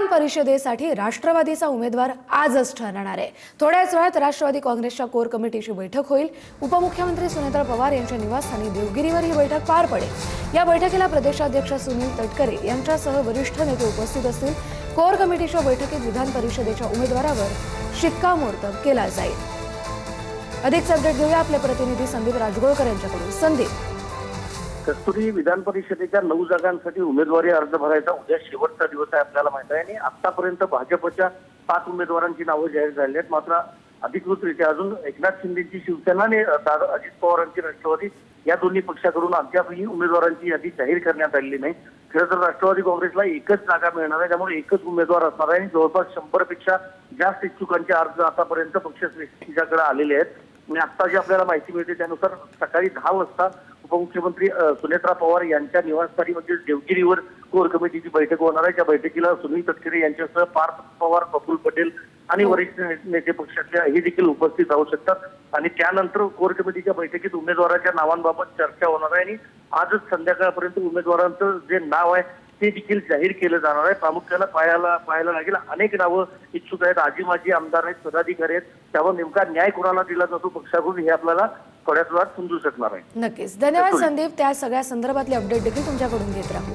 विधान परिषदेसाठी राष्ट्रवादीचा उमेदवार आजच ठरणार आहे। थोड्याच वेळात राष्ट्रवादी काँग्रेसच्या कोर कमिटीची बैठक होईल। उपमुख्यमंत्री सुनेत्रा पवार यांच्या निवासस्थानी देवगिरीवर ही बैठक पार पडेल। या बैठकीला प्रदेशाध्यक्ष सुनील तटकरे यांच्यासह वरिष्ठ नेते उपस्थित असतील। कोर कमिटीच्या बैठकीत विधान परिषदेच्या उमेदवारावर शिक्कामोर्तब केला जाईल। अधिक अपडेट घेऊया आपले प्रतिनिधी संदीप राजगोळकर यांच्याकडून। संदीप, कस्तुरी विधान परिषदेच्या 9 जागांसाठी उमेदवारी अर्ज भरायचा उद्या शेवटचा दिवस आहे आपल्याला माहित आहे। आणि आतापर्यंत भाजपच्या 5 उमेदवारांची नावे जाहीर झाली आहेत। मात्र अधिकृतरित्या अजून एकनाथ शिंदेची शिवसेना आणि अजित पवारांची राष्ट्रवादी या दोन्ही पक्षाकडून अद्यापही उमेदवारांची यादी जाहीर करण्यात आलेली नाही। खरं तर राष्ट्रवादी काँग्रेसला एकच जागा मिळणार आहे, त्यामुळे एकच उमेदवार असणार आहे आणि जवळपास 100 पेक्षा जास्त इच्छुकांचे अर्ज आतापर्यंत पक्षश्रेष्ठींच्याकडे आलेले आहेत। आणि आता जी आपल्याला माहिती मिळते त्यानुसार सकाळी 10 वाजता उपमुख्यमंत्री सुनेत्रा पवार यांच्या निवासस्थानी म्हणजे देवगिरीवर कोर कमिटीची बैठक होणार आहे। त्या बैठकीला सुनील तटकरे यांच्यासह पार्थ पवार, प्रफुल्ल पटेल आणि वरिष्ठ नेते पक्षातले हे देखील उपस्थित राहू शकतात। आणि त्यानंतर कोर कमिटीच्या बैठकीत उमेदवाराच्या नावांबाबत चर्चा होणार आहे आणि आजच संध्याकाळपर्यंत उमेदवारांचं जे नाव आहे ते देखील जाहीर केलं जाणार आहे। प्रामुख्याने पाहायला लागेल अनेक नावं इच्छुक आहेत, आजी माजी आमदार आहेत, पदाधिकारी आहेत। त्यावर नेमका न्याय कोणाला दिला जातो पक्षाकडून हे आपल्याला थोड्याच वेळात समजू शकणार आहे। नक्कीच धन्यवाद संदीप। त्या सगळ्या संदर्भातले अपडेट देखील तुमच्याकडून घेत राहू।